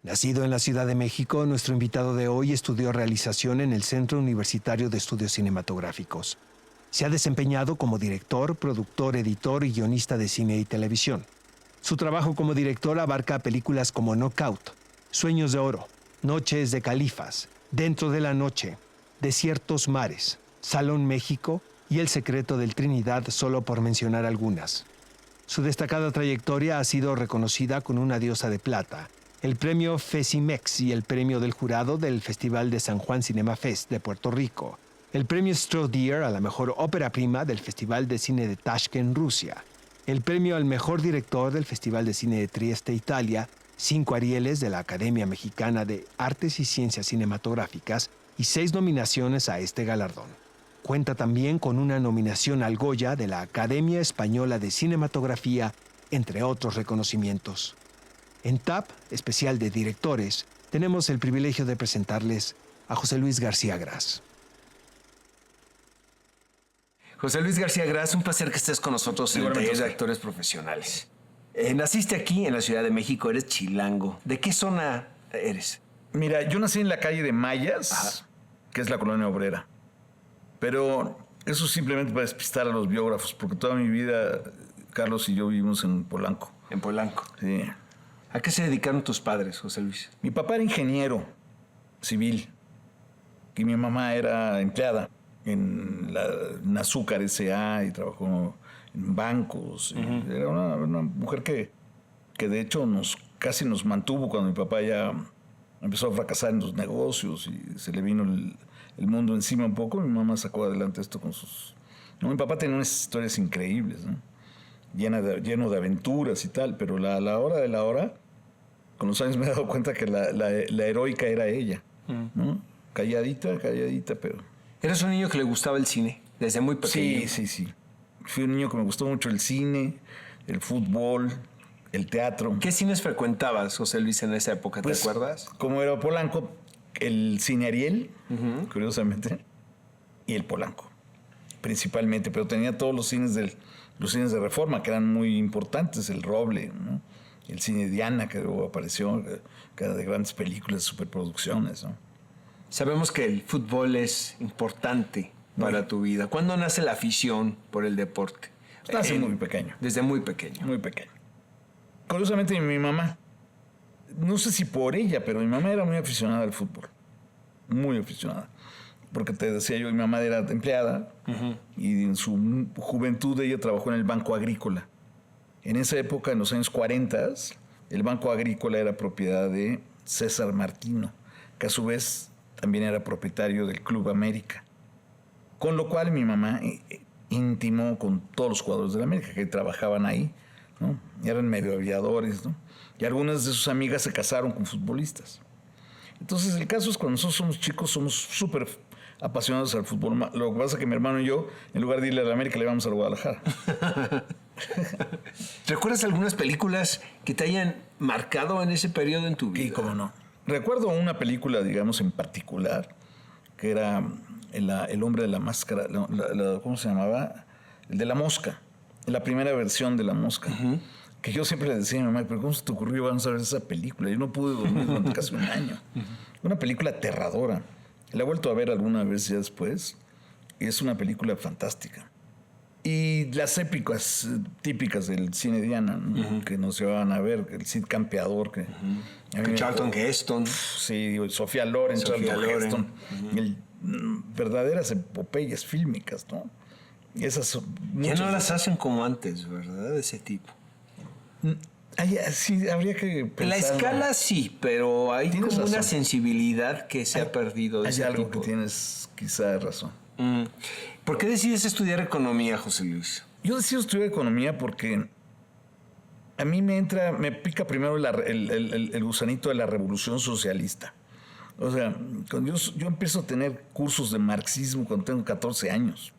Nacido en la Ciudad de México, nuestro invitado de hoy estudió realización en el Centro Universitario de Estudios Cinematográficos. Se ha desempeñado como director, productor, editor y guionista de cine y televisión. Su trabajo como director abarca películas como Knockout, Sueños de Oro, Noches de Califas, Dentro de la Noche, Desiertos Mares, Salón México y El Secreto del Trinidad, solo por mencionar algunas. Su destacada trayectoria ha sido reconocida con una Diosa de Plata, el premio Fesimex y el premio del jurado del Festival de San Juan Cinema Fest de Puerto Rico, el premio Strodier a la mejor ópera prima del Festival de Cine de Tashkent, Rusia, el premio al mejor director del Festival de Cine de Trieste, Italia, 5 Arieles de la Academia Mexicana de Artes y Ciencias Cinematográficas y 6 nominaciones a este galardón. Cuenta también con una nominación al Goya de la Academia Española de Cinematografía, entre otros reconocimientos. En TAP, especial de directores, tenemos el privilegio de presentarles a José Luis García Gras. José Luis García Gras, un placer que estés con nosotros en el taller de actores profesionales. Naciste aquí en la Ciudad de México, eres chilango. ¿De qué zona eres? Mira, yo nací en la calle de Mayas, que es la colonia obrera. Pero eso simplemente para despistar a los biógrafos, porque toda mi vida Carlos y yo vivimos en Polanco. En Polanco. Sí. ¿A qué se dedicaron tus padres, José Luis? Mi papá era ingeniero civil y mi mamá era empleada en Azúcar S.A. y trabajó en bancos. Uh-huh. Era una mujer que de hecho casi nos mantuvo cuando mi papá ya empezó a fracasar en los negocios y se le vino el mundo encima un poco. Mi mamá sacó adelante esto con sus... No, mi papá tenía unas historias increíbles, ¿no? Lleno de aventuras y tal, pero a la hora de la hora, con los años me he dado cuenta que la heroica era ella, ¿no? Calladita, pero... ¿Eres un niño que le gustaba el cine desde muy pequeño? Sí. Fui un niño que me gustó mucho el cine, el fútbol, el teatro. ¿Qué cines frecuentabas, José Luis, en esa época? ¿Te acuerdas? Como era Polanco, el cine Ariel, curiosamente, y el Polanco, principalmente, pero tenía todos los cines de Reforma, que eran muy importantes, el Roble, ¿no? El cine Diana, que luego apareció, que era de grandes películas, superproducciones, ¿no? Sabemos que el fútbol es importante para tu vida. ¿Cuándo nace la afición por el deporte? Nace muy pequeño. Desde muy pequeño. Muy pequeño. Curiosamente, mi mamá, no sé si por ella, pero mi mamá era muy aficionada al fútbol. Muy aficionada. Porque te decía yo, mi mamá era empleada y en su juventud ella trabajó en el Banco Agrícola. En esa época, en los años 40, el Banco Agrícola era propiedad de César Martino, que a su vez también era propietario del Club América. Con lo cual mi mamá intimó con todos los jugadores de la América que trabajaban ahí, ¿no? Y eran medio aviadores, ¿no? Y algunas de sus amigas se casaron con futbolistas. Entonces el caso es que cuando nosotros somos chicos somos súper apasionados al fútbol. Lo que pasa es que mi hermano y yo, en lugar de irle a la América, le íbamos al Guadalajara. ¿Recuerdas algunas películas que te hayan marcado en ese periodo en tu vida? Sí, cómo no. Recuerdo una película, digamos, en particular, que era El hombre de la máscara, ¿cómo se llamaba? El de la mosca, la primera versión de La Mosca. Que yo siempre le decía a mi mamá, pero ¿cómo se te ocurrió vamos a ver esa película? Yo no pude dormir durante casi un año. Una película aterradora. La he vuelto a ver alguna vez ya después y es una película fantástica. Y las épicas típicas del cine Diana, ¿no? Que nos llevaban a ver, el Cid Campeador, que Charlton Heston. Sí, Sofía Loren, Charlton Heston. Verdaderas epopeyas fílmicas, ¿no? Esas ya no las hacen como antes, ¿verdad? De ese tipo. Sí, habría que pensar. La escala sí, pero hay como razón. una sensibilidad que se ha perdido. Hay algo que tienes quizá razón. ¿Por qué decides estudiar economía, José Luis? Yo decido estudiar economía porque a mí me pica primero el gusanito de la revolución socialista. O sea, cuando yo empiezo a tener cursos de marxismo cuando tengo 14 años.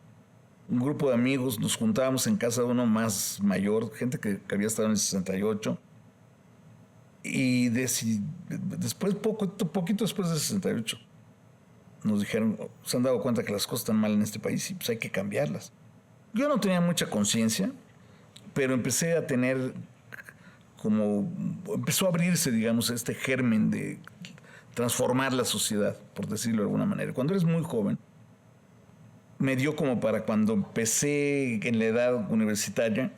Un grupo de amigos nos juntábamos en casa de uno más mayor, gente que había estado en el 68. Y después, poquito después del 68, nos dijeron, se han dado cuenta que las cosas están mal en este país y pues hay que cambiarlas. Yo no tenía mucha conciencia, pero empecé a tener como empezó a abrirse, digamos, este germen de transformar la sociedad, por decirlo de alguna manera. Cuando eres muy joven, me dio como para cuando empecé en la edad universitaria,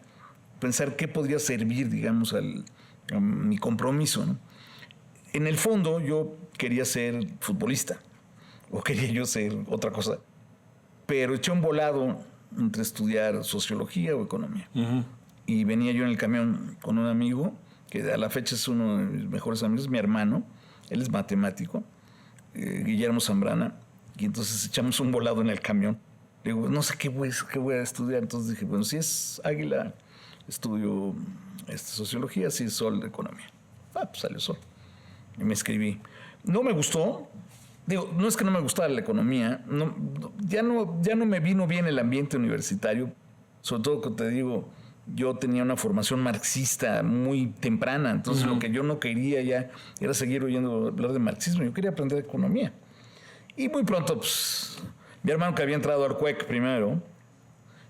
pensar qué podría servir, digamos, a mi compromiso, ¿no? En el fondo, yo quería ser futbolista, o quería yo ser otra cosa, pero eché un volado entre estudiar sociología o economía. Uh-huh. Y venía yo en el camión con un amigo, que a la fecha es uno de mis mejores amigos, mi hermano. Él es matemático, Guillermo Zambrana, y entonces echamos un volado en el camión. Le digo, no sé qué voy a estudiar. Entonces dije, bueno, si es Águila, estudio sociología, si es Sol, economía. Pues salió Sol. Y me escribí. No me gustó. Digo, no es que no me gustara la economía, ya no me vino bien el ambiente universitario, sobre todo que te digo, yo tenía una formación marxista muy temprana, entonces lo que yo no quería ya era seguir oyendo hablar de marxismo, yo quería aprender economía. Y muy pronto, pues, mi hermano que había entrado al CUEC primero,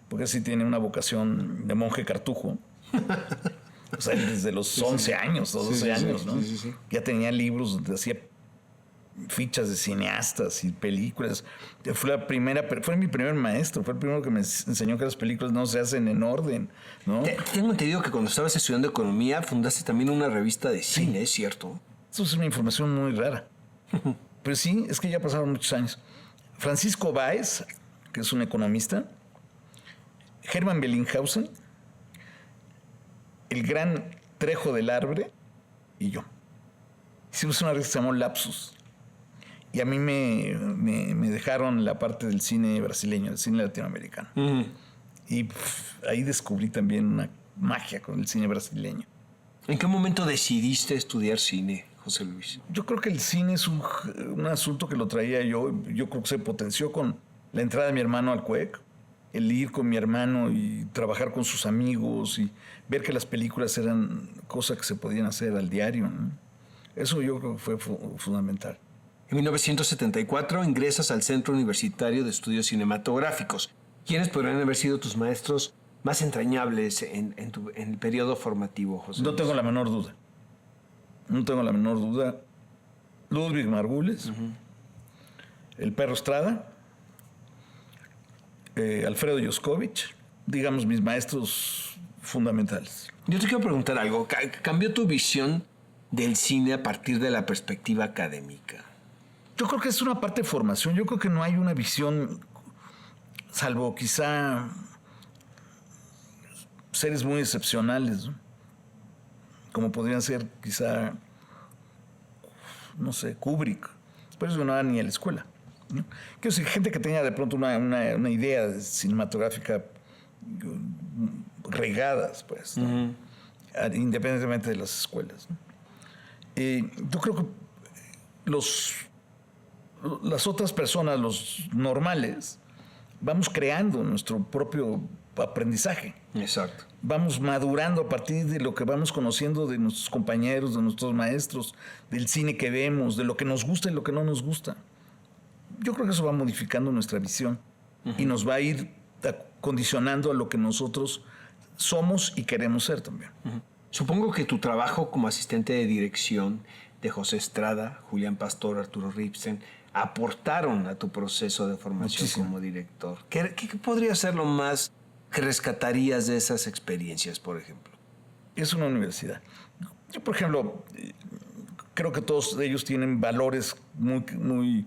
porque sí tiene una vocación de monje cartujo, o sea, desde los 11 años, 12 años, ¿no? Sí. Ya tenía libros donde hacía fichas de cineastas y películas. Fue mi primer maestro, fue el primero que me enseñó que las películas no se hacen en orden, ¿no? Tengo entendido que cuando estabas estudiando economía fundaste también una revista de cine, ¿es cierto? Eso es una información muy rara. Pero sí, es que ya pasaron muchos años. Francisco Báez, que es un economista, Hermann Bellinghausen, el gran Trejo del Arbre y yo. Hicimos una revista que se llamó Lapsus. Y a mí me dejaron la parte del cine brasileño, del cine latinoamericano. Uh-huh. Y ahí descubrí también una magia con el cine brasileño. ¿En qué momento decidiste estudiar cine, José Luis? Yo creo que el cine es un asunto que lo traía yo. Yo creo que se potenció con la entrada de mi hermano al CUEC. El ir con mi hermano y trabajar con sus amigos y ver que las películas eran cosas que se podían hacer al diario, ¿no? Eso yo creo que fue fundamental. En 1974 ingresas al Centro Universitario de Estudios Cinematográficos. ¿Quiénes podrían haber sido tus maestros más entrañables en el periodo formativo, José Luis? No tengo la menor duda. No tengo la menor duda. Ludwig Margules, uh-huh. El Perro Estrada, Alfredo Yoskovich, digamos, mis maestros fundamentales. Yo te quiero preguntar algo. ¿Cambió tu visión del cine a partir de la perspectiva académica? Yo creo que es una parte de formación. Yo creo que no hay una visión, salvo quizá seres muy excepcionales, ¿no? Como podrían ser quizá, no sé, Kubrick. Por eso no va ni a la escuela, ¿no? Quiero decir, gente que tenga de pronto una idea cinematográfica regadas, pues, ¿no? Uh-huh. Independientemente de las escuelas, ¿no? Yo creo que las otras personas, los normales, vamos creando nuestro propio aprendizaje. Exacto. Vamos madurando a partir de lo que vamos conociendo de nuestros compañeros, de nuestros maestros, del cine que vemos, de lo que nos gusta y lo que no nos gusta. Yo creo que eso va modificando nuestra visión, uh-huh. Y nos va a ir condicionando a lo que nosotros somos y queremos ser también. Uh-huh. Supongo que tu trabajo como asistente de dirección de José Estrada, Julián Pastor, Arturo Ripstein, aportaron a tu proceso de formación muchísimo como director. ¿Qué podría ser lo más que rescatarías de esas experiencias, por ejemplo? Es una universidad. Yo, por ejemplo, creo que todos ellos tienen valores muy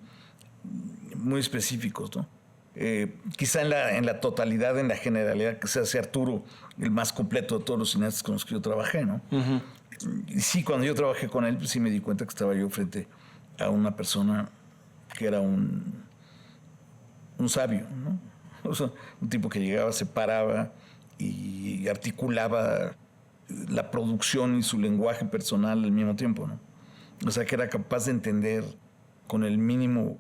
específicos, ¿no? Quizá en la totalidad, en la generalidad, que se hace Arturo el más completo de todos los cineastas con los que yo trabajé, ¿no? Uh-huh. Sí, cuando yo trabajé con él, pues sí me di cuenta que estaba yo frente a una persona que era un sabio, ¿no? O sea, un tipo que llegaba, se paraba y articulaba la producción y su lenguaje personal al mismo tiempo, ¿no? O sea, que era capaz de entender con el mínimo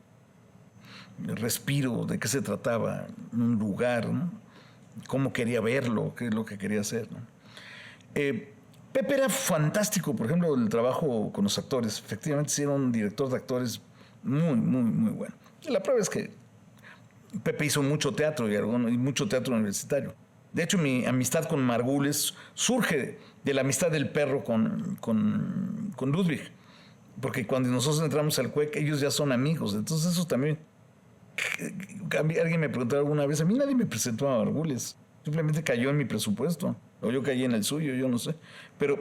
respiro de qué se trataba un lugar, ¿no? Cómo quería verlo, qué es lo que quería hacer, ¿no? Pepe era fantástico, por ejemplo, el trabajo con los actores. Efectivamente, sí era un director de actores muy bueno. Y la prueba es que Pepe hizo mucho teatro y mucho teatro universitario. De hecho, mi amistad con Margules surge de la amistad del perro con Ludwig. Porque cuando nosotros entramos al CUEC, ellos ya son amigos. Entonces eso también... Alguien me preguntó alguna vez, a mí nadie me presentó a Margules. Simplemente cayó en mi presupuesto. O yo caí en el suyo, yo no sé. Pero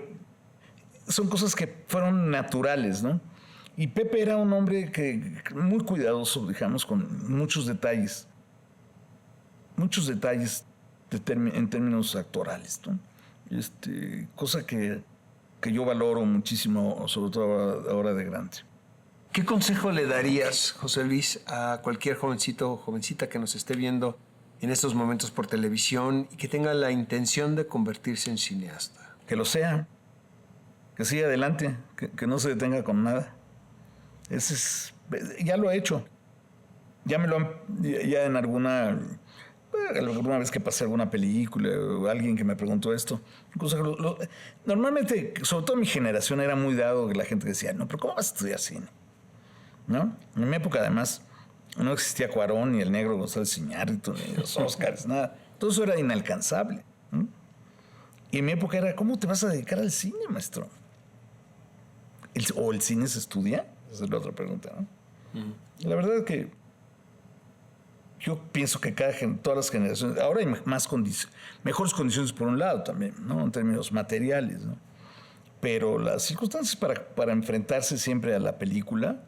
son cosas que fueron naturales, ¿no? Y Pepe era un hombre muy cuidadoso, digamos, con muchos detalles. Muchos detalles en términos actorales, ¿no? Cosa que yo valoro muchísimo, sobre todo ahora de grande. ¿Qué consejo le darías, José Luis, a cualquier jovencito o jovencita que nos esté viendo en estos momentos por televisión y que tenga la intención de convertirse en cineasta? Que lo sea, que siga adelante, que no se detenga con nada. Ya lo he hecho. Ya en alguna vez que pasé alguna película o alguien que me preguntó esto. Normalmente, sobre todo mi generación, era muy dado que la gente decía, no, pero ¿cómo vas a estudiar cine? ¿No? En mi época, además, no existía Cuarón, ni el negro González Iñárritu, ni los Óscars, nada. Todo eso era inalcanzable. ¿No? Y en mi época era, ¿cómo te vas a dedicar al cine, maestro? ¿O el cine se estudia? Esa es la otra pregunta, ¿no? La verdad es que yo pienso que todas las generaciones, ahora hay mejores condiciones por un lado también, ¿no? En términos materiales, ¿no? Pero las circunstancias para enfrentarse siempre a la película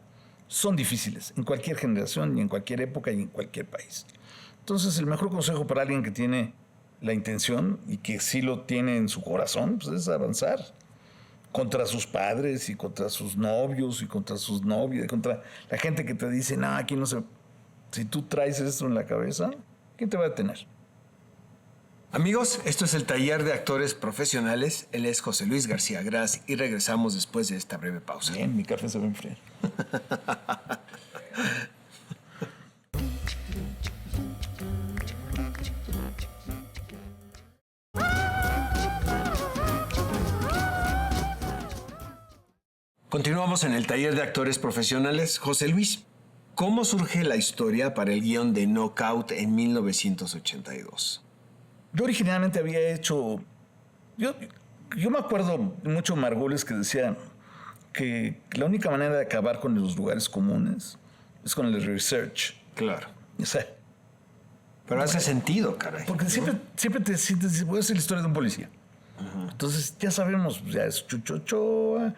son difíciles en cualquier generación y en cualquier época y en cualquier país. Entonces, el mejor consejo para alguien que tiene la intención y que sí lo tiene en su corazón, pues es avanzar contra sus padres y contra sus novios y contra sus novias, contra la gente que te dice, no, aquí no se... Si tú traes esto en la cabeza, ¿quién te va a detener? Amigos, esto es el Taller de Actores Profesionales. Él es José Luis García Gras y regresamos después de esta breve pausa. Bien, mi café se va a enfriar. Continuamos en el Taller de Actores Profesionales. José Luis, ¿cómo surge la historia para el guión de Knockout en 1982? Yo originalmente había hecho... Yo me acuerdo mucho de Margules que decía que la única manera de acabar con los lugares comunes es con el research. Claro. O sea, pero hace sentido, caray. porque siempre te sientes, voy a hacer la historia de un policía. Entonces ya sabemos, ya es Chucho Ochoa,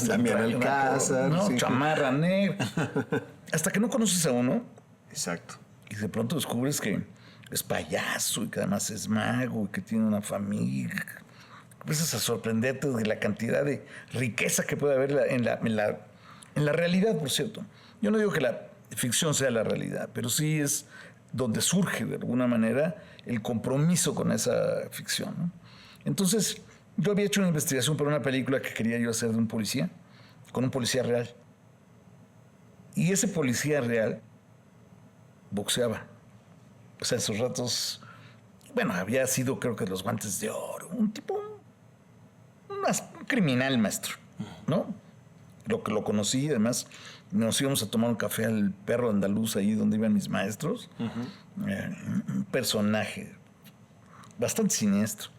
Damián Alcázar, ¿no? sí. Chamarra Negra. Hasta que no conoces a uno Exacto. y de pronto descubres que es payaso y que además es mago y que tiene una familia. Empiezas a sorprenderte de la cantidad de riqueza que puede haber en la realidad, por cierto. Yo no digo que la ficción sea la realidad, pero sí es donde surge de alguna manera el compromiso con esa ficción, ¿no? Entonces, yo había hecho una investigación para una película que quería yo hacer de un policía, con un policía real. Y ese policía real boxeaba. O sea, en sus ratos, bueno, había sido, creo que los Guantes de Oro, un tipo, un criminal, maestro, ¿no? Lo que lo conocí, además, nos íbamos a tomar un café al Perro Andaluz, ahí donde iban mis maestros. Un personaje bastante siniestro.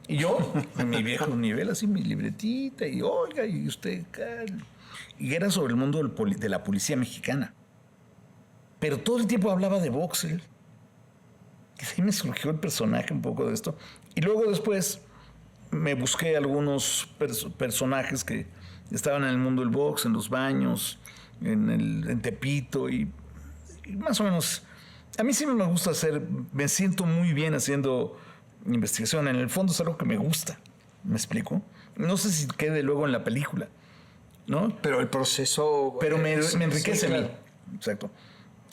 Y yo, en mi viejo nivel, así mi libretita, y oiga, y usted, y era sobre el mundo de la policía mexicana. Pero todo el tiempo hablaba de box, él. Y así me surgió el personaje un poco de esto. Y luego después me busqué algunos personajes que estaban en el mundo del box, en los baños, en Tepito, y más o menos. A mí sí me gusta me siento muy bien haciendo investigación. En el fondo es algo que me gusta. ¿Me explico? No sé si quede luego en la película, ¿no? Pero el proceso... Pero me enriquece sí, a mí. claro. Exacto.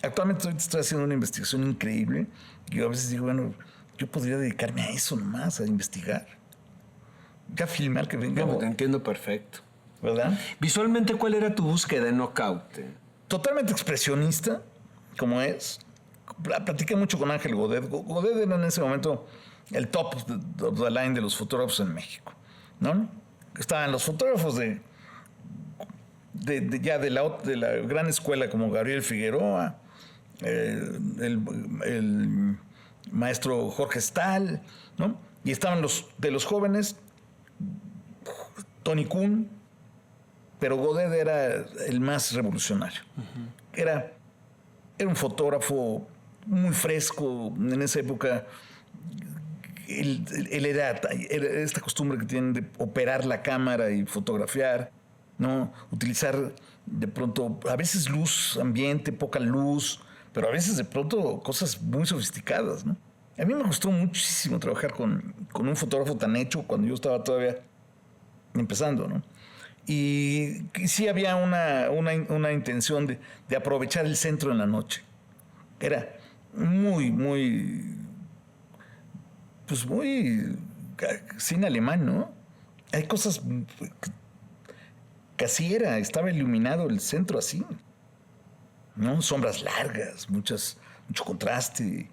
Actualmente estoy haciendo una investigación increíble. Y yo a veces digo, bueno, yo podría dedicarme a eso nomás, a investigar. Ya filmar que venga. No, te entiendo perfecto. ¿Verdad? Visualmente, ¿cuál era tu búsqueda en Knockout? Totalmente expresionista, como es. Platiqué mucho con Ángel Godet. Godet era en ese momento el top of the line de los fotógrafos en México, ¿no? Estaban los fotógrafos de la gran escuela como Gabriel Figueroa, el maestro Jorge Stahl, ¿no? Y estaban de los jóvenes Tony Kuhn, pero Godet era el más revolucionario. Era un fotógrafo muy fresco en esa época. Él era esta costumbre que tienen de operar la cámara y fotografiar, ¿no? Utilizar de pronto, a veces luz ambiente, poca luz, pero a veces de pronto cosas muy sofisticadas, ¿no? A mí me gustó muchísimo trabajar con un fotógrafo tan hecho cuando yo estaba todavía empezando, ¿no? Y sí había una intención de aprovechar el centro en la noche. Era muy cine alemán, ¿no? Hay cosas que así era, estaba iluminado el centro así, ¿no? Sombras largas, mucho contraste.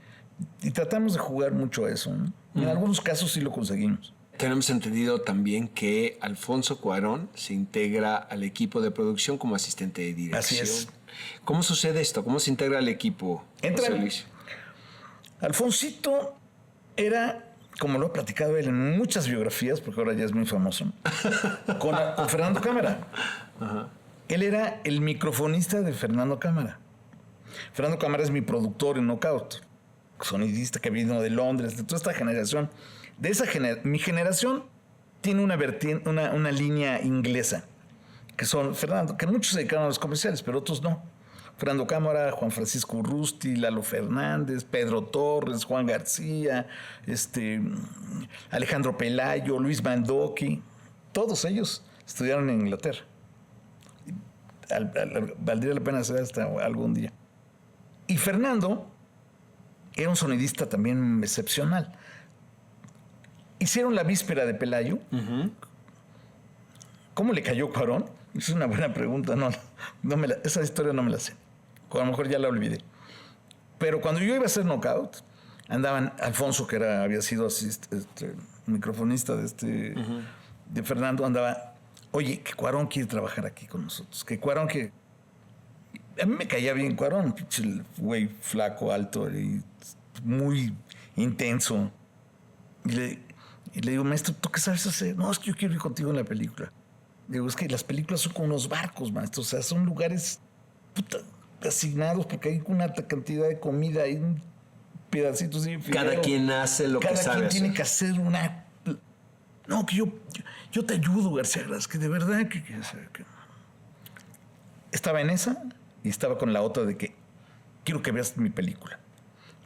Y tratamos de jugar mucho a eso, ¿no? En algunos casos sí lo conseguimos. Tenemos entendido también que Alfonso Cuarón se integra al equipo de producción como asistente de dirección. Así es. ¿Cómo sucede esto? ¿Cómo se integra al equipo? Entra. José Luis? Alfonsito era, como lo ha platicado él en muchas biografías, porque ahora ya es muy famoso, con Fernando Cámara. Ajá. Él era el microfonista de Fernando Cámara. Fernando Cámara es mi productor en Knockout, sonidista que vino de Londres, de toda esta generación. Mi generación tiene una línea inglesa, que son Fernando, que muchos se dedicaron a los comerciales, pero otros no. Fernando Cámara, Juan Francisco Urrusti, Lalo Fernández, Pedro Torres, Juan García, Alejandro Pelayo, Luis Mandoki, todos ellos estudiaron en Inglaterra. Valdría la pena hacer hasta algún día. Y Fernando era un sonidista también excepcional. Hicieron la víspera de Pelayo. ¿Cómo le cayó Cuarón? Es una buena pregunta. Esa historia no me la sé. A lo mejor ya la olvidé. Pero cuando yo iba a hacer Knockout, andaban Alfonso, que había sido microfonista de Fernando, andaba, oye, que Cuarón quiere trabajar aquí con nosotros. Que Cuarón que... A mí me caía bien Cuarón, pinche güey flaco, alto y muy intenso. Y le digo, maestro, ¿tú qué sabes hacer? No, es que yo quiero ir contigo en la película. Digo, es que las películas son como unos barcos, maestro. O sea, son lugares asignados porque hay una cantidad de comida, hay un pedacito así. Cada quien hace lo que sabe. Cada quien tiene que hacer una... No, que yo te ayudo, García Gras, que de verdad que... Estaba en esa y estaba con la otra de que quiero que veas mi película.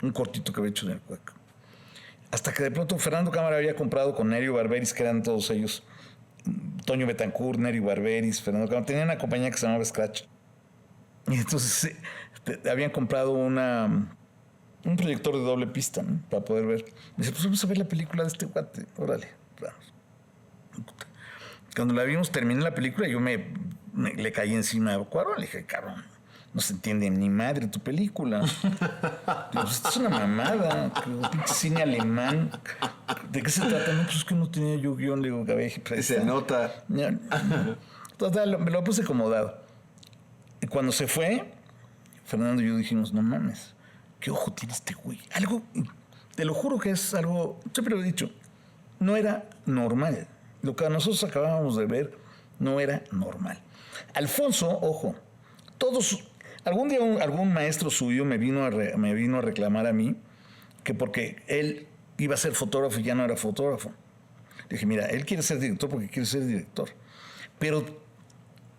Un cortito que había hecho en el Cueco. Hasta que de pronto Fernando Cámara había comprado con Nerio Barberis, que eran todos ellos, Toño Betancourt, Nerio Barberis, Fernando Cámara. Tenía una compañía que se llamaba Scratch. Y entonces habían comprado un proyector de doble pista, ¿no? Para poder ver. Me dice, pues vamos a ver la película de este cuate. Órale, vamos. Cuando la vimos, terminé la película y yo le caí encima a Cuarón. Le dije, cabrón, no se entiende ni madre tu película. Digo, esto es una mamada. Pinche cine alemán. ¿De qué se trata? No, pues es que no tenía yo guión. Le digo, se nota. Total, me lo puse acomodado. Y cuando se fue, Fernando y yo dijimos, no mames, qué ojo tiene este güey. Algo, te lo juro que es algo, siempre lo he dicho, no era normal. Lo que nosotros acabábamos de ver no era normal. Alfonso, ojo, algún día algún maestro suyo me vino a reclamar a mí que porque él iba a ser fotógrafo y ya no era fotógrafo. Le dije, mira, él quiere ser director porque quiere ser director. Pero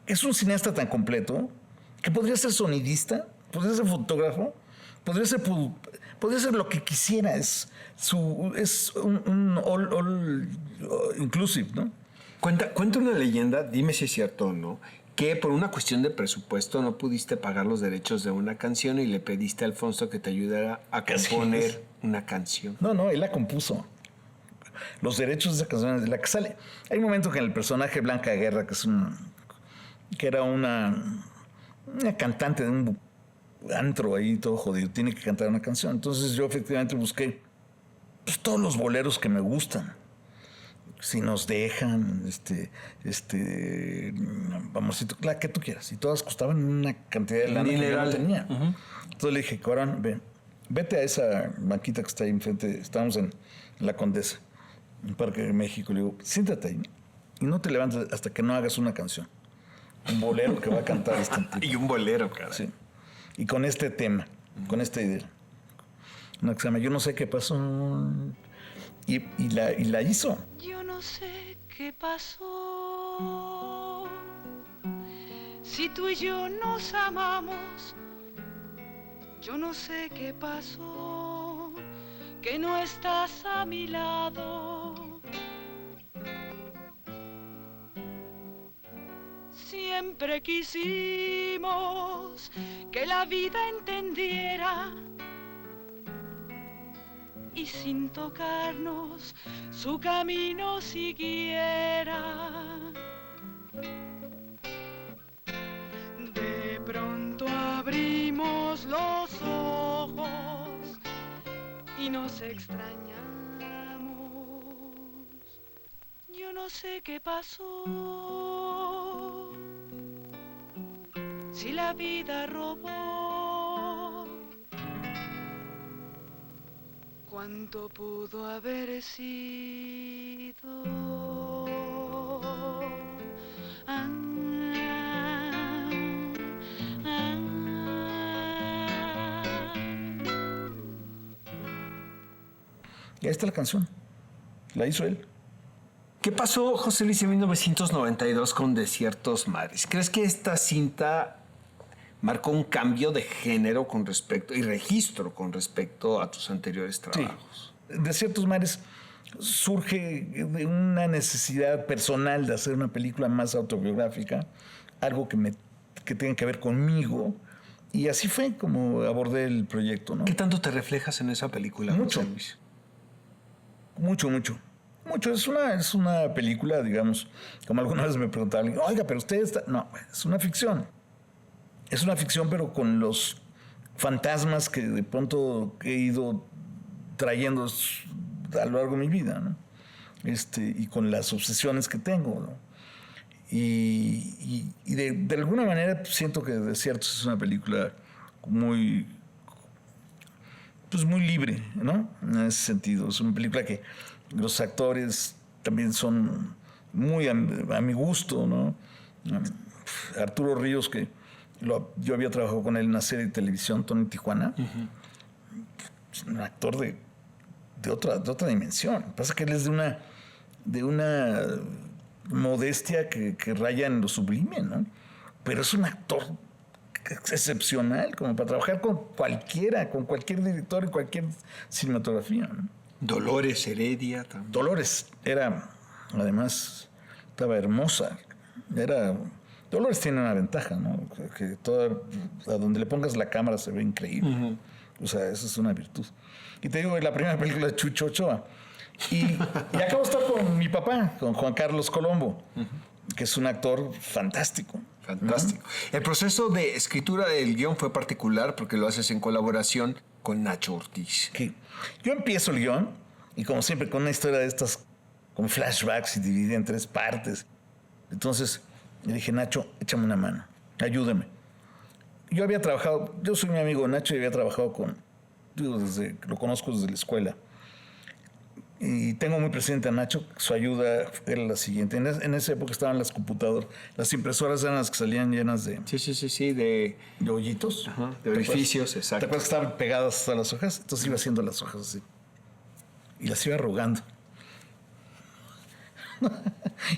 es un cineasta tan completo que podría ser sonidista, podría ser fotógrafo, podría ser lo que quisiera. Es un all inclusive, ¿no? Cuenta una leyenda, dime si es cierto o no, que por una cuestión de presupuesto no pudiste pagar los derechos de una canción y le pediste a Alfonso que te ayudara a componer una canción. No, él la compuso. Los derechos de esa canción es de la que sale. Hay un momento que en el personaje Blanca Guerra, que era una cantante de un antro ahí todo jodido, tiene que cantar una canción. Entonces yo efectivamente busqué todos los boleros que me gustan. Si nos dejan, vamos, la que tú quieras. Y todas costaban una cantidad de lana que yo no tenía. Entonces le dije, Cuarón, vete a esa banquita que está ahí enfrente. Estábamos en La Condesa, en Parque de México. Le digo, siéntate ahí. y no te levantas hasta que no hagas una canción. Un bolero que va a cantar este tipo. Y un bolero, cara. Sí. Y con este tema, con esta idea. Una que se llama Yo no sé qué pasó. Y la hizo. Yo no sé qué pasó. Si tú y yo nos amamos, yo no sé qué pasó, que no estás a mi lado. Siempre quisimos que la vida entendiera y sin tocarnos su camino siguiera. De pronto abrimos los ojos y nos extrañamos. Yo no sé qué pasó, si la vida robó. ¿Cuánto pudo haber sido? Ah, ah. Y ahí está la canción. La hizo él. ¿Qué pasó, José Luis, en 1992 con Desiertos Mares? ¿Crees que esta cinta marcó un cambio de género con respecto y registro con respecto a tus anteriores trabajos? Sí. Desiertos Mares surge de una necesidad personal de hacer una película más autobiográfica, algo que tenga que ver conmigo, y así fue como abordé el proyecto, ¿no? ¿Qué tanto te reflejas en esa película, Mucho. José Luis? Mucho. Es una película, digamos, como alguna vez me preguntaban, oiga, pero usted está... No, es una ficción. Es una ficción, pero con los fantasmas que de pronto he ido trayendo a lo largo de mi vida, ¿no? Y con las obsesiones que tengo, ¿no? Y de alguna manera siento que Desiertos es una película muy libre, ¿no? En ese sentido. Es una película que los actores también son muy a mi gusto, ¿no? Arturo Ríos, que yo había trabajado con él en una serie de televisión, Tony Tijuana. Es un actor de otra dimensión. Lo que pasa es que él es de una modestia que raya en lo sublime, ¿no? Pero es un actor excepcional, como para trabajar con cualquier director y cualquier cinematografía, ¿no? Dolores Heredia también. Dolores además, estaba hermosa. Dolores tiene una ventaja, ¿no? Que a donde le pongas la cámara se ve increíble. Uh-huh. O sea, esa es una virtud. Y te digo, la primera película de Chucho Ochoa. Y acabo de estar con mi papá, con Juan Carlos Colombo, uh-huh, que es un actor fantástico. Fantástico. Uh-huh. El proceso de escritura del guión fue particular porque lo haces en colaboración con Nacho Ortiz. Sí. Yo empiezo el guión y, como siempre, con una historia de estas, con flashbacks y dividida en 3 partes. Entonces le dije, Nacho, échame una mano, ayúdame. Yo soy mi amigo Nacho y había trabajado lo conozco desde la escuela. Y tengo muy presente a Nacho. Su ayuda era la siguiente. En esa época estaban las computadoras. Las impresoras eran las que salían llenas de... Sí. De hoyitos. Ajá, de orificios, exacto. ¿Te acuerdas que estaban pegadas a las hojas? Entonces iba haciendo las hojas así. Y las iba arrugando.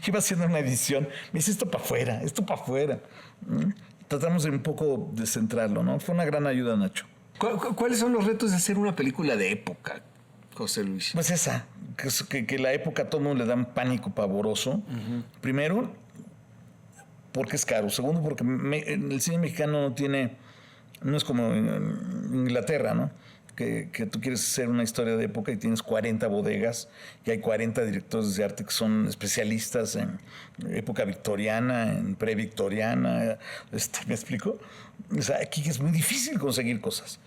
Iba haciendo una edición. Me dice, esto para afuera. Tratamos de un poco de centrarlo, ¿no? Fue una gran ayuda, Nacho. ¿Cuáles son los retos de hacer una película de época, José Luis? Pues esa, que la época a todo el mundo le da un pánico pavoroso. Uh-huh. Primero, porque es caro. Segundo, porque el cine mexicano no es como en Inglaterra, ¿no? Que tú quieres hacer una historia de época y tienes 40 bodegas y hay 40 directores de arte que son especialistas en época victoriana, en previctoriana. ¿Me explico? O sea, aquí es muy difícil conseguir cosas.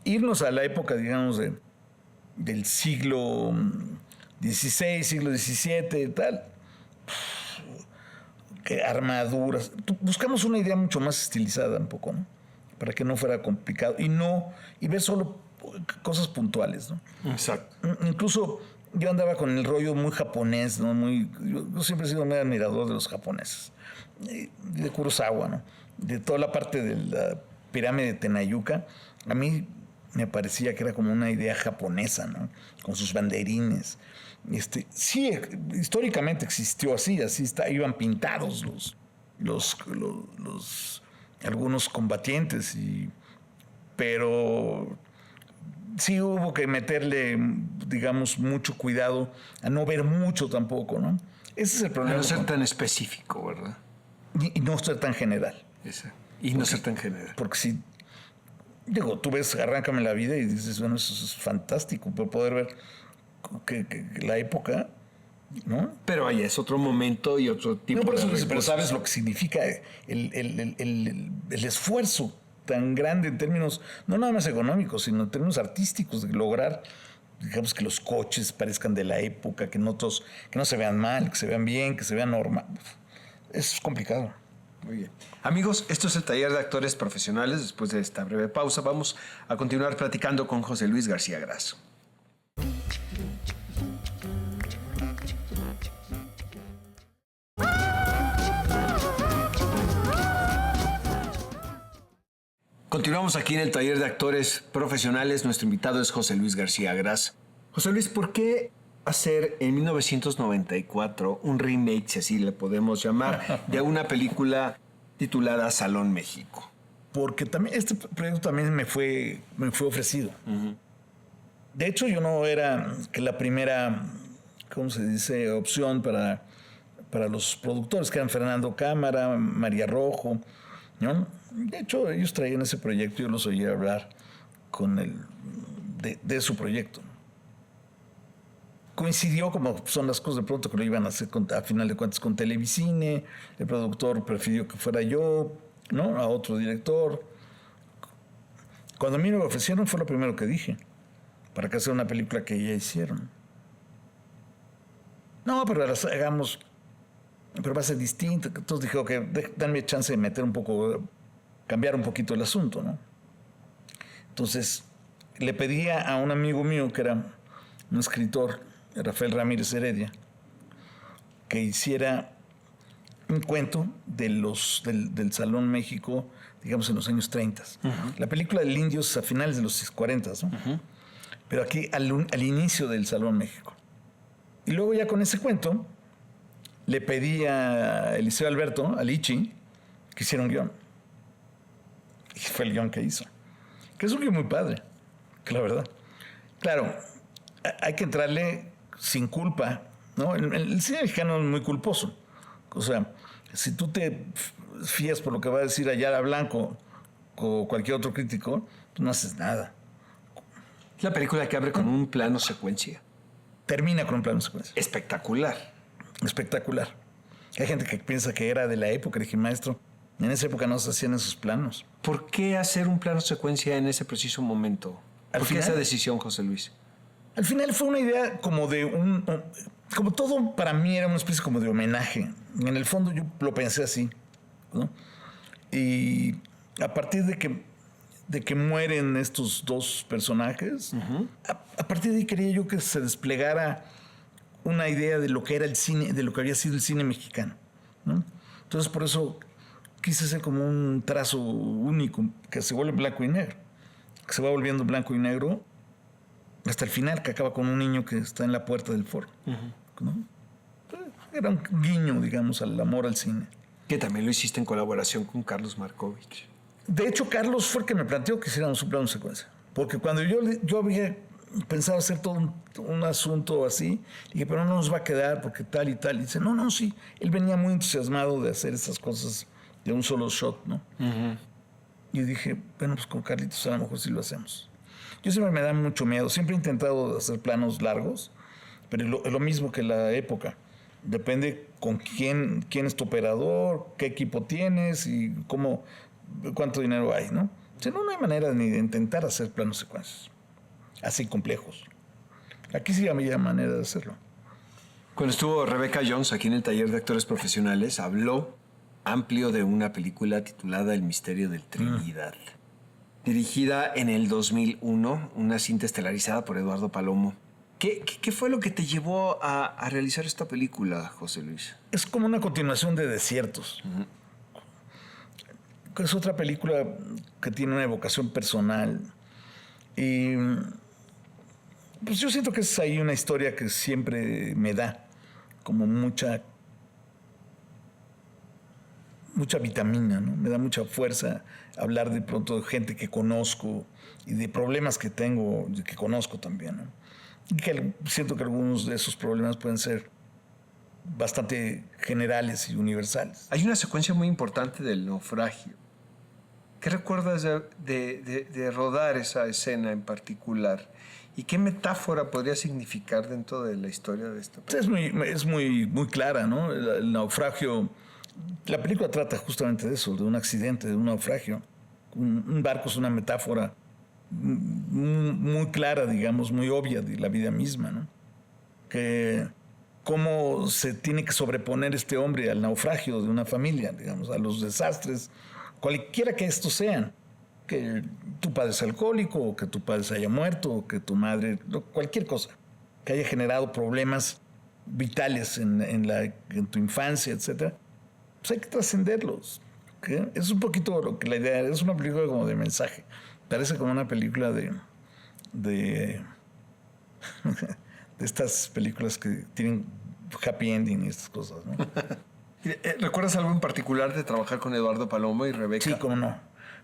Irnos a la época, digamos, del siglo XVI, siglo XVII y tal. Que armaduras. Buscamos una idea mucho más estilizada un poco, ¿no? Para que no fuera complicado y ver solo cosas puntuales, ¿no? Exacto. Incluso yo andaba con el rollo muy japonés, ¿no? Yo siempre he sido muy admirador de los japoneses. De Kurosawa, ¿no? De toda la parte de la pirámide de Tenayuca, a mí me parecía que era como una idea japonesa, ¿no? Con sus banderines. Sí, históricamente existió así iban pintados algunos combatientes, pero sí hubo que meterle, digamos, mucho cuidado a no ver mucho tampoco, ¿no? Ese es el problema. A no ser tan específico, ¿verdad? Y no ser tan general. Y no ser tan general. Porque si, digo, tú ves Arráncame la vida y dices, bueno, eso es fantástico, por poder ver que la época, ¿no? Pero ahí es otro momento y otro tipo no, por eso, de pero sabes lo que significa el esfuerzo tan grande en términos, no nada más económicos, sino en términos artísticos, de lograr, digamos, que los coches parezcan de la época, que no se vean mal, que se vean bien, que se vean normal. Es complicado. Muy bien. Amigos, esto es el taller de actores profesionales. Después de esta breve pausa, vamos a continuar platicando con José Luis García Grasso. Continuamos aquí en el taller de actores profesionales. Nuestro invitado es José Luis García Grasso. José Luis, ¿por qué hacer en 1994 un remake, si así le podemos llamar, de una película titulada Salón México? Porque también este proyecto también me fue ofrecido. Uh-huh. De hecho, yo no era que la primera, ¿cómo se dice?, opción para los productores, que eran Fernando Cámara, María Rojo, ¿no? De hecho, ellos traían ese proyecto, yo los oía hablar de su proyecto. Coincidió, como son las cosas de pronto, que lo iban a hacer a final de cuentas con Televicine. El productor prefirió que fuera yo, ¿no?, a otro director. Cuando a mí me lo ofrecieron fue lo primero que dije, para que hacer una película que ya hicieron. No, pero las hagamos, pero va a ser distinto. Entonces dije, ok, danme chance de meter un poco, cambiar un poquito el asunto, ¿no? Entonces le pedía a un amigo mío que era un escritor, Rafael Ramírez Heredia, que hiciera un cuento del Salón México, digamos, en los años 30. Uh-huh. La película del Indio es a finales de los 40, ¿no? Uh-huh. Pero aquí al inicio del Salón México. Y luego ya con ese cuento le pedí a Eliseo Alberto, a Lichi, que hiciera un guión. Y fue el guión que hizo. Que es un guión muy padre, que la verdad. Claro, hay que entrarle sin culpa, ¿no? El cine mexicano es muy culposo. O sea, si tú te fías por lo que va a decir Ayala Blanco o cualquier otro crítico, pues no haces nada. La película que abre con un plano secuencia. Termina con un plano secuencia. Espectacular. Espectacular. Hay gente que piensa que era de la época. Le dije, maestro, en esa época no se hacían esos planos. ¿Por qué hacer un plano secuencia en ese preciso momento? ¿Por qué esa decisión, José Luis? Al final fue una idea como de como todo para mí era una especie como de homenaje. En el fondo yo lo pensé así, ¿no? Y a partir de que mueren estos dos personajes, uh-huh, a partir de ahí quería yo que se desplegara una idea de lo que era el cine, de lo que había sido el cine mexicano, ¿no? Entonces por eso quise hacer como un trazo único, que se vuelve blanco y negro, que se va volviendo blanco y negro hasta el final, que acaba con un niño que está en la puerta del foro, uh-huh, ¿no? Era un guiño, digamos, al amor al cine. Que también lo hiciste en colaboración con Carlos Markovich. De hecho, Carlos fue el que me planteó que hiciéramos un plano secuencia. Porque cuando yo había pensado hacer todo un asunto así, dije, pero no nos va a quedar porque tal y tal. Y dice, no, sí. Él venía muy entusiasmado de hacer estas cosas de un solo shot, ¿no? Uh-huh. Y dije, bueno, pues con Carlitos a lo mejor sí lo hacemos. Yo siempre me da mucho miedo. Siempre he intentado hacer planos largos, pero lo mismo que la época. Depende con quién es tu operador, qué equipo tienes y cuánto dinero hay, ¿no? O sea, no hay manera ni de intentar hacer planos secuencias así complejos. Aquí sí había manera de hacerlo. Cuando estuvo Rebecca Jones aquí en el taller de actores profesionales, habló amplio de una película titulada El misterio del Trinidad. Dirigida en el 2001, una cinta estelarizada por Eduardo Palomo, ¿Qué fue lo que te llevó a realizar esta película, José Luis? Es como una continuación de Desiertos. Es otra película que tiene una evocación personal. Y pues yo siento que es ahí una historia que siempre me da como mucha vitamina, ¿no? Me da mucha fuerza hablar de pronto de gente que conozco y de problemas que tengo, que conozco también, ¿no? Y que siento que algunos de esos problemas pueden ser bastante generales y universales. Hay una secuencia muy importante del naufragio. ¿Qué recuerdas de rodar esa escena en particular? ¿Y qué metáfora podría significar dentro de la historia de esta película? Es muy clara, ¿no? El naufragio. La película trata justamente de eso, de un accidente, de un naufragio. Un barco es una metáfora muy clara, digamos, muy obvia de la vida misma, ¿no? Que cómo se tiene que sobreponer este hombre al naufragio de una familia, digamos, a los desastres, cualquiera que estos sean. Que tu padre es alcohólico, o que tu padre se haya muerto, o que tu madre, cualquier cosa que haya generado problemas vitales en tu infancia, etcétera, pues hay que trascenderlos. ¿Okay? Es un poquito lo que la idea es una película como de mensaje. Parece como una película de estas películas que tienen happy ending y estas cosas, ¿no? ¿Recuerdas algo en particular de trabajar con Eduardo Palomo y Rebeca? Sí, cómo no.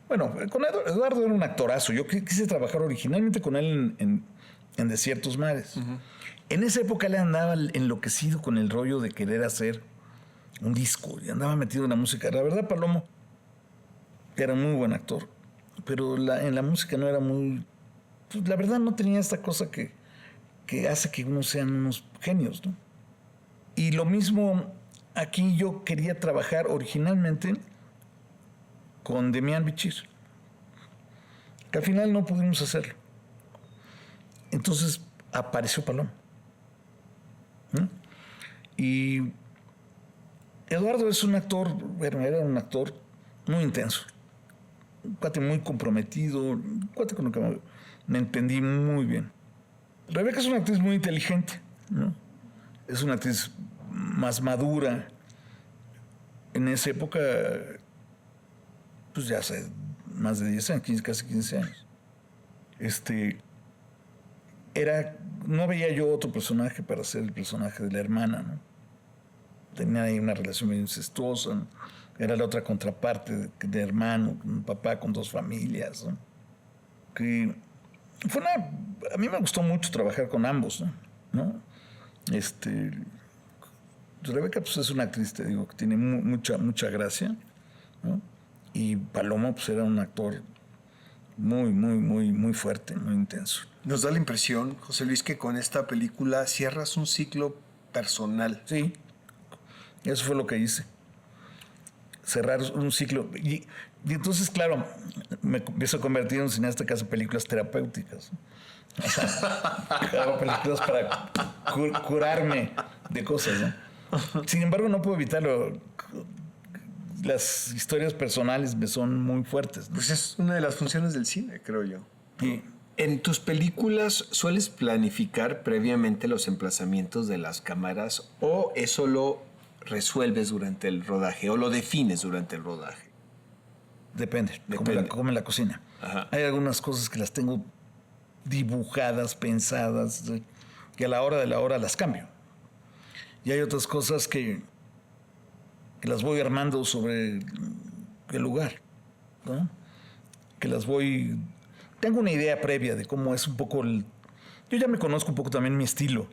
Bueno, con Eduardo era un actorazo. Yo quise trabajar originalmente con él en Desiertos Mares. En esa época él andaba enloquecido con el rollo de querer hacer un disco y andaba metido en la música. La verdad, Palomo era un muy buen actor, pero en la música no era muy... Pues, la verdad no tenía esta cosa que hace que unos sean unos genios, ¿no? Y lo mismo aquí yo quería trabajar originalmente con Demián Bichir, que al final no pudimos hacerlo. Entonces apareció Palomo. Y Eduardo es un actor, bueno, era un actor muy intenso, un cuate muy comprometido, un cuate con el que me entendí muy bien. Rebeca es una actriz muy inteligente, ¿no? Es una actriz más madura. En esa época, pues ya hace más de 10 años, casi 15 años. No veía yo otro personaje para ser el personaje de la hermana, ¿no? Tenía ahí una relación medio incestuosa, ¿no? Era la otra contraparte de hermano, un papá con dos familias, ¿no? Que a mí me gustó mucho trabajar con ambos, ¿no? Rebeca pues es una actriz, te digo, que tiene mucha gracia, ¿no? Y Palomo pues era un actor muy fuerte, muy intenso. Nos da la impresión, José Luis, que con esta película cierras un ciclo personal. Sí, eso fue lo que hice. Cerrar un ciclo. Y entonces, claro, me empiezo a convertir en un cineasta que hace películas terapéuticas. O sea, hago películas para curarme de cosas, ¿no? Sin embargo, no puedo evitarlo. Las historias personales me son muy fuertes, ¿no? Pues es una de las funciones del cine, creo yo. Sí. ¿En tus películas sueles planificar previamente los emplazamientos de las cámaras o eso lo resuelves durante el rodaje o lo defines durante el rodaje? Depende. Como en la cocina. Ajá. Hay algunas cosas que las tengo dibujadas, pensadas, que a la hora de la hora las cambio. Y hay otras cosas que las voy armando sobre el lugar, ¿no? Que las voy... Tengo una idea previa de cómo es un poco Yo ya me conozco un poco también mi estilo.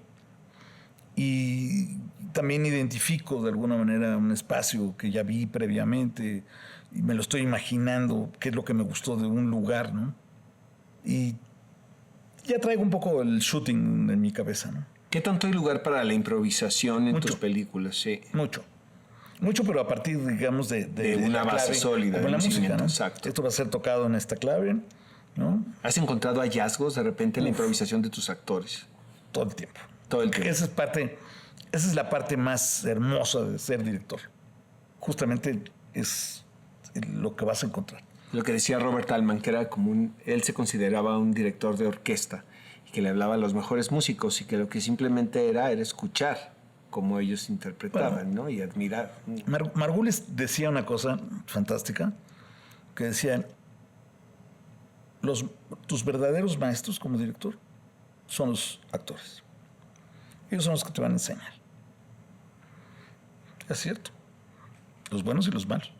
Y también identifico de alguna manera un espacio que ya vi previamente y me lo estoy imaginando qué es lo que me gustó de un lugar, ¿no? Y ya traigo un poco el shooting en mi cabeza, ¿no? ¿Qué tanto hay lugar para la improvisación en Mucho. tus películas? Sí. Mucho, pero a partir, digamos, de una base clave, sólida. como la música, ¿no? Exacto. Esto va a ser tocado en esta clave, ¿no? ¿Has encontrado hallazgos de repente en la improvisación de tus actores? Todo el tiempo. Todo el tiempo. Esa es la parte más hermosa de ser director. Justamente es lo que vas a encontrar. Lo que decía Robert Altman, que era él se consideraba un director de orquesta y que le hablaba a los mejores músicos y que lo que simplemente era escuchar cómo ellos interpretaban, ¿no? Y admirar. Margulis decía una cosa fantástica, que decía, tus verdaderos maestros como director son los actores. Ellos son los que te van a enseñar. Es cierto. Los buenos y los malos.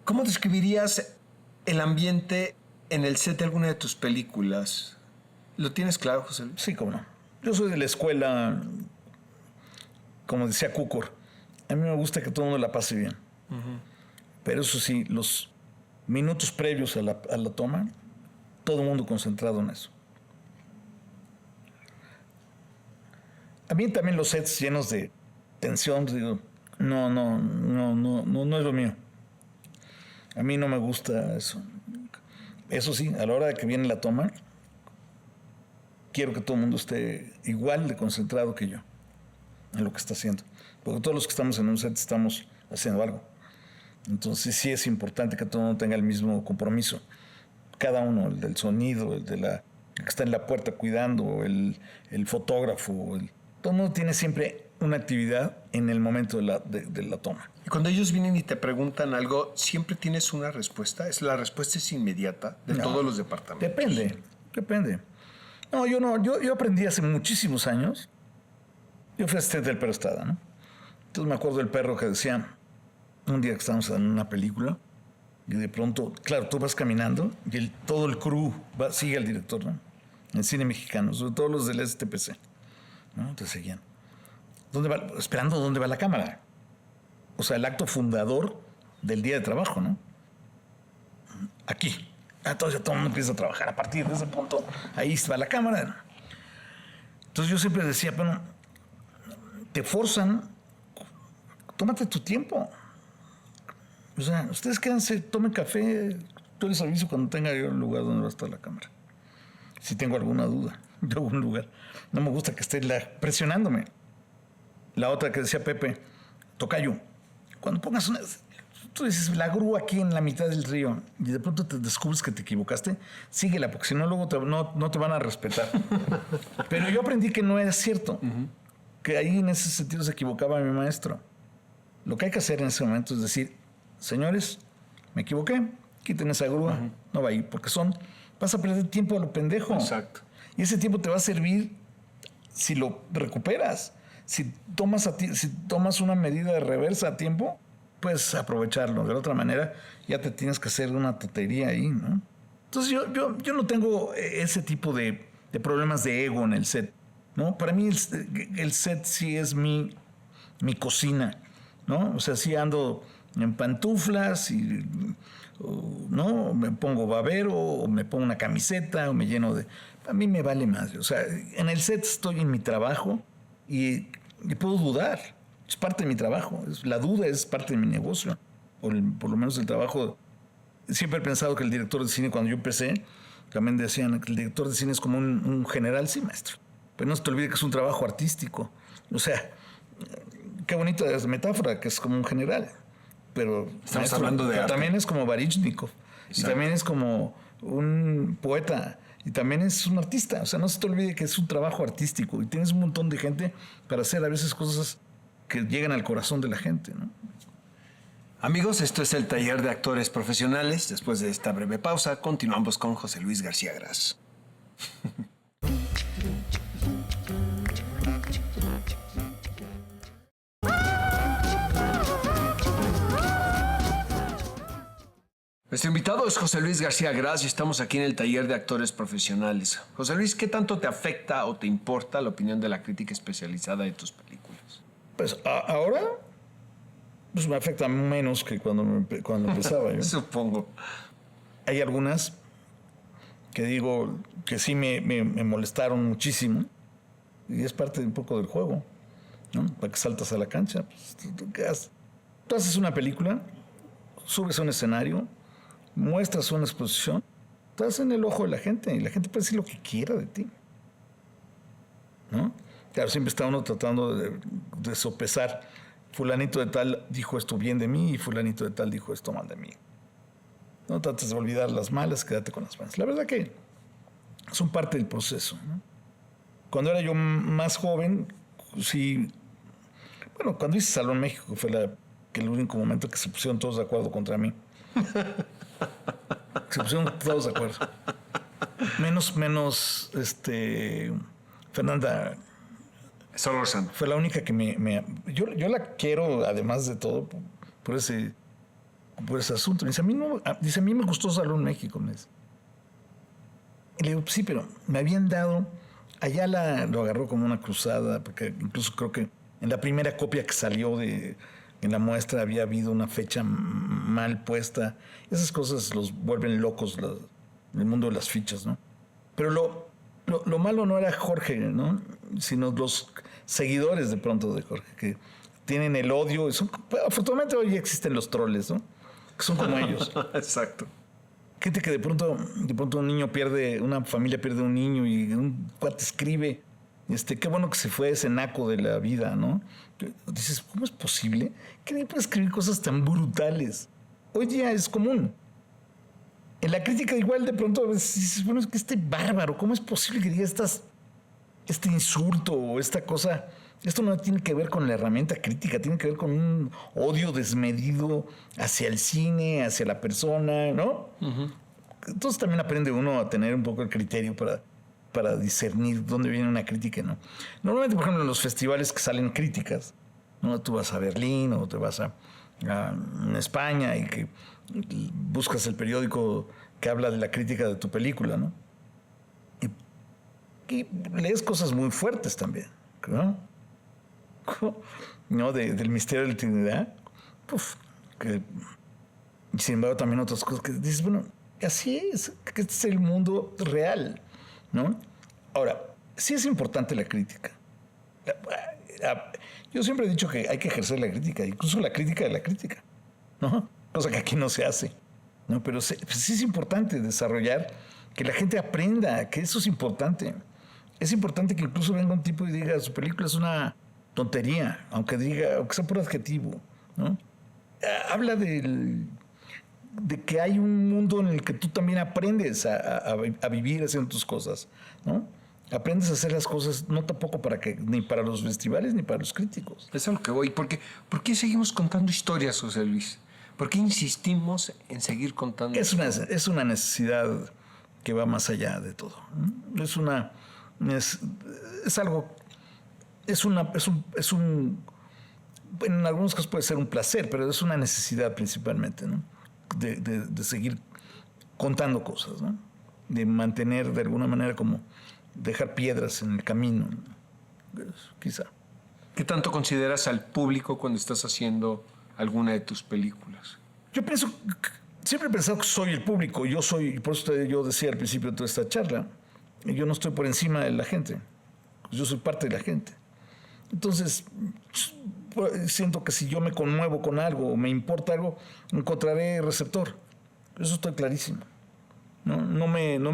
¿Cómo describirías el ambiente en el set de alguna de tus películas? ¿Lo tienes claro, José Luis? Sí, cómo no. Yo soy de la escuela, como decía Cukor, a mí me gusta que todo el mundo la pase bien. Pero eso sí, los minutos previos a la toma, todo el mundo concentrado en eso. A mí también los sets llenos de tensión, digo, no es lo mío. A mí no me gusta eso. Eso sí, a la hora de que viene la toma, quiero que todo el mundo esté igual de concentrado que yo en lo que está haciendo. Porque todos los que estamos en un set estamos haciendo algo. Entonces sí es importante que todo el mundo tenga el mismo compromiso. Cada uno, el del sonido, el que está en la puerta cuidando, el fotógrafo, todo el mundo tiene siempre una actividad en el momento de la toma. Y cuando ellos vienen y te preguntan algo, ¿siempre tienes una respuesta? ¿La respuesta es inmediata de todos los departamentos? Depende. No, yo aprendí hace muchísimos años. Yo fui asistente del perro Estrada, ¿no? Entonces me acuerdo del perro que decía, un día que estábamos en una película, y de pronto, claro, tú vas caminando y todo el crew sigue al director, ¿no? En cine mexicano, sobre todo los del STPC, ¿no? Te seguían. Esperando dónde va la cámara. O sea, el acto fundador del día de trabajo, ¿no? Aquí. Entonces todo el mundo empieza a trabajar. A partir de ese punto, ahí va la cámara. Entonces yo siempre decía, bueno, te forzan, tómate tu tiempo. O sea, ustedes quédense, tomen café, yo les aviso cuando tenga yo el lugar donde va a estar la cámara. Si tengo alguna duda de algún lugar. No me gusta que esté presionándome. La otra que decía Pepe, tocayo, cuando pongas tú dices la grúa aquí en la mitad del río y de pronto te descubres que te equivocaste, síguela, porque si no luego no te van a respetar. Pero yo aprendí que no era cierto, que ahí en ese sentido se equivocaba mi maestro. Lo que hay que hacer en ese momento es decir, señores, me equivoqué, quiten esa grúa, no va a ir, porque vas a perder tiempo a lo pendejo. Exacto. Y ese tiempo te va a servir si lo recuperas. Si tomas una medida de reversa a tiempo, puedes aprovecharlo. De la otra manera, ya te tienes que hacer una tontería ahí, ¿no? Entonces yo no tengo ese tipo de problemas de ego en el set, ¿no? Para mí el set sí es mi cocina, ¿no? O sea, sí ando en pantuflas y, ¿no? Me pongo babero o me pongo una camiseta o me lleno de... A mí me vale más. O sea, en el set estoy en mi trabajo y puedo dudar. Es parte de mi trabajo. La duda es parte de mi negocio. Por lo menos el trabajo. Siempre he pensado que el director de cine, cuando yo empecé, también decían que el director de cine es como un general, sí, maestro. Pero no se te olvide que es un trabajo artístico. O sea, qué bonita es la metáfora, que es como un general. Pero estamos hablando de arte. También es como Baryshnikov. Y también es como un poeta. Y también es un artista. O sea, no se te olvide que es un trabajo artístico. Y tienes un montón de gente para hacer a veces cosas que llegan al corazón de la gente, ¿no? Amigos, esto es el taller de actores profesionales. Después de esta breve pausa, continuamos con José Luis García Gras. Nuestro invitado es José Luis García Gras y estamos aquí en el taller de actores profesionales. José Luis, ¿qué tanto te afecta o te importa la opinión de la crítica especializada de tus películas? Pues ahora pues me afecta menos que cuando empezaba yo. Supongo. Hay algunas que digo que sí me molestaron muchísimo y es parte un poco del juego, ¿no? Para que saltas a la cancha. Pues, tú haces una película, subes a un escenario, muestras una exposición, estás en el ojo de la gente y la gente puede decir lo que quiera de ti, ¿no? Claro, siempre está uno tratando de sopesar. Fulanito de tal dijo esto bien de mí y fulanito de tal dijo esto mal de mí. No trates de olvidar las malas, quédate con las buenas. La verdad que son parte del proceso, ¿no? Cuando era yo más joven, sí. Bueno, cuando hice Salón México fue el único momento que se pusieron todos de acuerdo contra mí. Se pusieron todos de acuerdo. Menos Fernanda Solórzano. fue la única que yo la quiero, además de todo, por ese asunto. Dice, a mí me gustó Salón México. Me dice. Y le digo, sí, pero me habían dado... Allá lo agarró como una cruzada, porque incluso creo que en la primera copia que salió en la muestra había habido una fecha mal puesta. Esas cosas los vuelven locos en el mundo de las fichas, ¿no? Pero lo malo no era Jorge, ¿no? Sino los seguidores de pronto de Jorge, que tienen el odio. Afortunadamente hoy existen los troles, ¿no? Que son como ellos. Exacto. Gente que de pronto un niño una familia pierde un niño y un cuate escribe, qué bueno que se fue ese naco de la vida, ¿no? Dices, ¿cómo es posible que nadie pueda escribir cosas tan brutales? Hoy día es común. En la crítica igual de pronto a veces dices, bueno, es que bárbaro, ¿cómo es posible que diga este insulto o esta cosa? Esto no tiene que ver con la herramienta crítica, tiene que ver con un odio desmedido hacia el cine, hacia la persona, ¿no? Uh-huh. Entonces también aprende uno a tener un poco el criterio para discernir dónde viene una crítica, ¿no? Normalmente, por ejemplo, en los festivales que salen críticas, ¿no? Tú vas a Berlín o te vas a España y que buscas el periódico que habla de la crítica de tu película, ¿no? Y lees cosas muy fuertes también, ¿no? ¿No? Del misterio de la Trinidad. Y sin embargo también otras cosas que dices, bueno, así es, que este es el mundo real, ¿no? Ahora, sí es importante la crítica. Yo siempre he dicho que hay que ejercer la crítica, incluso la crítica de la crítica, ¿no? Cosa que aquí no se hace, ¿no? Pero sí es importante desarrollar, que la gente aprenda, que eso es importante. Es importante que incluso venga un tipo y diga, su película es una tontería, aunque sea por adjetivo, ¿no? Habla de que hay un mundo en el que tú también aprendes a vivir haciendo tus cosas, ¿no? Aprendes a hacer las cosas no tampoco ni para los festivales ni para los críticos. Eso es a lo que voy. ¿Por qué seguimos contando historias, José Luis? ¿Por qué insistimos en seguir contando historias? Es una necesidad que va más allá de todo, ¿no? En algunos casos puede ser un placer, pero es una necesidad principalmente, ¿no? De seguir contando cosas, ¿no? De mantener de alguna manera como dejar piedras en el camino, ¿no? Quizá. ¿Qué tanto consideras al público cuando estás haciendo alguna de tus películas? Siempre he pensado que soy el público. Por eso yo decía al principio de toda esta charla, yo no estoy por encima de la gente. Yo soy parte de la gente. Entonces, siento que si yo me conmuevo con algo o me importa algo, encontraré receptor. Eso estoy clarísimo. No me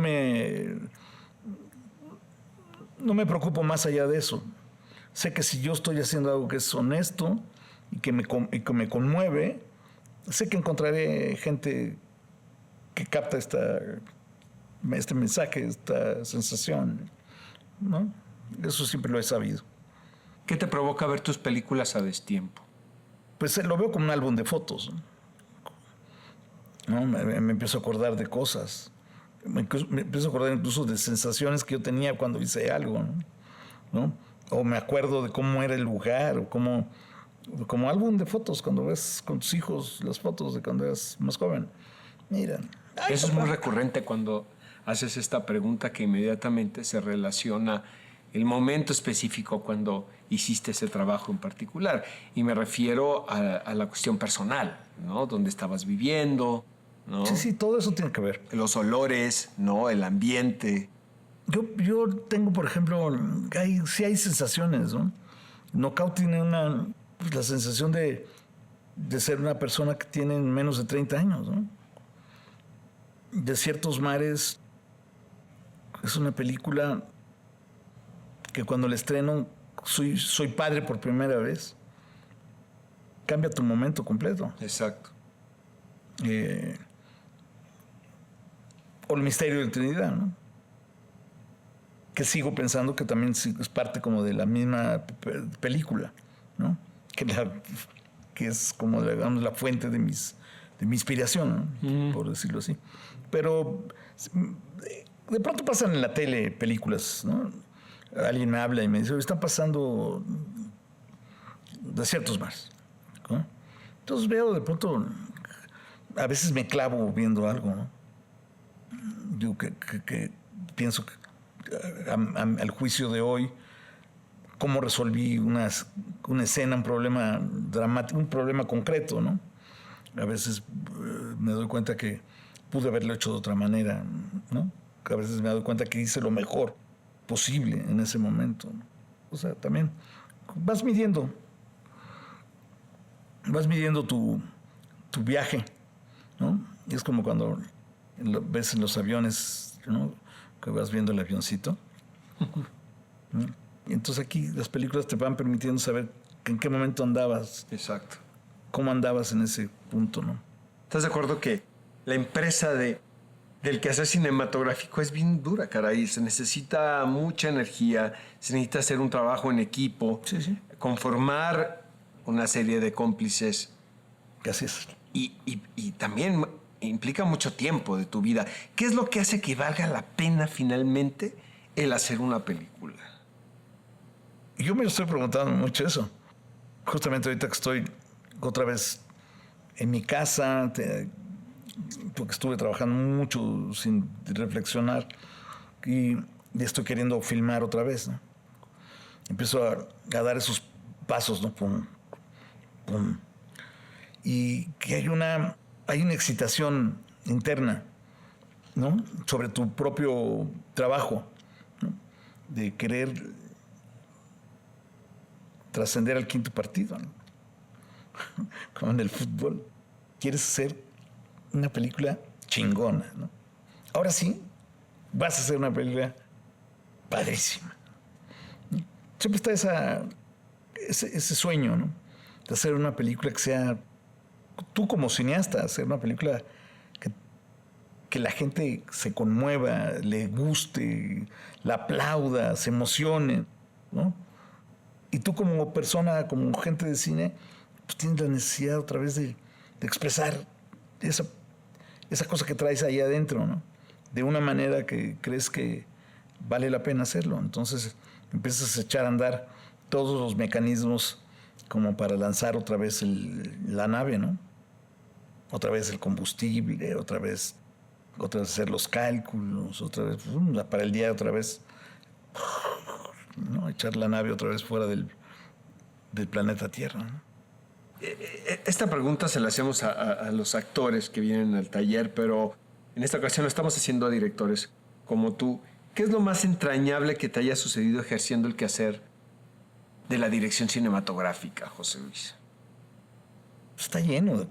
preocupo más allá de eso. Sé que si yo estoy haciendo algo que es honesto y que me conmueve, sé que encontraré gente que capta este mensaje, esta sensación, ¿no? Eso siempre lo he sabido. ¿Qué te provoca ver tus películas a destiempo? Pues lo veo como un álbum de fotos, ¿no? Me empiezo a acordar de cosas. Me empiezo a acordar incluso de sensaciones que yo tenía cuando hice algo, ¿no? O me acuerdo de cómo era el lugar, o como álbum de fotos, cuando ves con tus hijos las fotos de cuando eras más joven. Mira. Eso es muy recurrente cuando haces esta pregunta, que inmediatamente se relaciona el momento específico cuando hiciste ese trabajo en particular. Y me refiero a la cuestión personal, ¿no? Dónde estabas viviendo, ¿no? Sí, todo eso tiene que ver. Los olores, ¿no? El ambiente. Yo tengo, por ejemplo, sí hay sensaciones, ¿no? Knockout tiene la sensación de ser una persona que tiene menos de 30 años, ¿no? Desiertos Mares es una película que cuando la estreno soy padre por primera vez. Cambia tu momento completo. Exacto. O El misterio de la Trinidad, ¿no? que sigo pensando que también es parte como de la misma película, ¿no? Que es como, digamos, la fuente de mi inspiración, ¿no? Por decirlo así. Pero de pronto pasan en la tele películas, ¿no? Alguien me habla y me dice, están pasando Desiertos Mares, ¿no? Entonces veo de pronto, a veces me clavo viendo algo, ¿no? Yo que pienso que al juicio de hoy, cómo resolví una escena, un problema dramático, un problema concreto, ¿no? A veces me doy cuenta que pude haberlo hecho de otra manera, ¿no? A veces me doy cuenta que hice lo mejor posible en ese momento, ¿no? O sea, también vas midiendo tu viaje, ¿no? Y es como cuando ves en los aviones, ¿no? Que vas viendo el avioncito, ¿no? Y entonces aquí las películas te van permitiendo saber en qué momento andabas. Exacto. Cómo andabas en ese punto, ¿no? ¿Estás de acuerdo que la empresa del quehacer cinematográfico es bien dura, caray? Se necesita mucha energía, se necesita hacer un trabajo en equipo, Sí. conformar una serie de cómplices. ¿Qué haces? Y también implica mucho tiempo de tu vida. ¿Qué es lo que hace que valga la pena finalmente el hacer una película? Yo me estoy preguntando mucho eso. Justamente ahorita que estoy otra vez en mi casa, porque estuve trabajando mucho sin reflexionar y estoy queriendo filmar otra vez, ¿no? Empiezo a dar esos pasos, ¿no? Pum, pum. Y que hay una excitación interna, ¿no? Sobre tu propio trabajo, ¿no? De querer trascender al quinto partido, ¿no? Como en el fútbol. Quieres hacer una película chingona, ¿no? Ahora sí, vas a hacer una película padrísima. Siempre está ese sueño, ¿no? De hacer una película que sea, tú como cineasta, hacer una película que la gente se conmueva, le guste, la aplauda, se emocione, ¿no? Y tú como persona, como gente de cine, pues tienes la necesidad otra vez de expresar esa cosa que traes ahí adentro, ¿no? De una manera que crees que vale la pena hacerlo. Entonces empiezas a echar a andar todos los mecanismos como para lanzar otra vez la nave, ¿no? Otra vez el combustible, otra vez hacer los cálculos, otra vez para el día otra vez, ¿no? Echar la nave otra vez fuera del planeta Tierra, ¿no? Esta pregunta se la hacemos a los actores que vienen al taller, pero en esta ocasión lo estamos haciendo a directores como tú. ¿Qué es lo más entrañable que te haya sucedido ejerciendo el quehacer de la dirección cinematográfica, José Luis? Está lleno,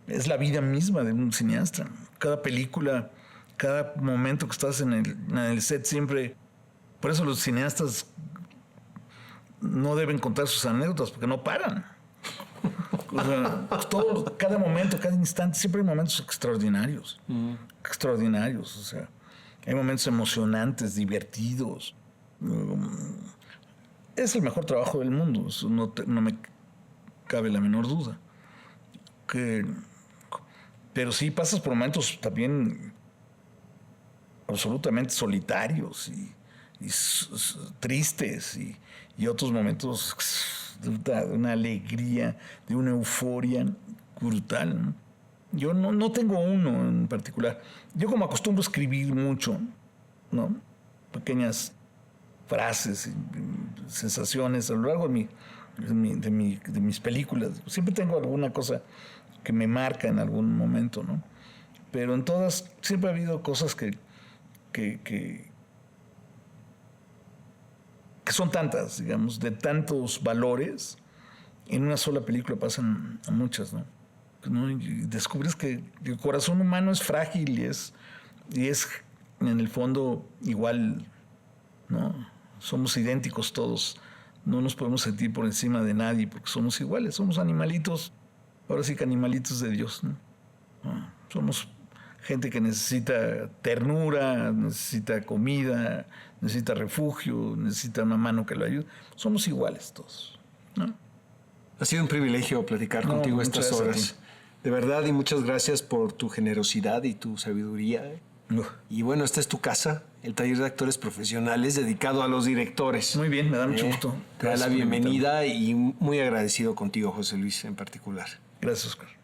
es la vida misma de un cineasta. Cada película, cada momento que estás en el set siempre. Por eso los cineastas no deben contar sus anécdotas porque no paran. O sea, cada momento, cada instante, siempre hay momentos extraordinarios. Extraordinarios, o sea, hay momentos emocionantes, divertidos. Es el mejor trabajo del mundo, eso no me cabe la menor duda. Pero sí pasas por momentos también absolutamente solitarios y tristes y otros momentos de una alegría, de una euforia brutal, ¿no? Yo no tengo uno en particular. Yo como acostumbro a escribir mucho, ¿no? Pequeñas frases y sensaciones a lo largo de mis películas. Siempre tengo alguna cosa que me marca en algún momento, ¿no? Pero en todas siempre ha habido cosas que son tantas, digamos, de tantos valores, en una sola película pasan a muchas, ¿no? Y descubres que el corazón humano es frágil y es en el fondo igual, ¿no? Somos idénticos todos, no nos podemos sentir por encima de nadie porque somos iguales, somos animalitos, ahora sí que animalitos de Dios, ¿no? Somos gente que necesita ternura, necesita comida, necesita refugio, necesita una mano que lo ayude. Somos iguales todos, ¿no? Ha sido un privilegio platicar contigo estas horas. De verdad, y muchas gracias por tu generosidad y tu sabiduría. Y bueno, esta es tu casa, el taller de actores profesionales dedicado a los directores. Muy bien, me da mucho gusto. Te da la bienvenida y muy agradecido contigo, José Luis, en particular. Gracias, Oscar.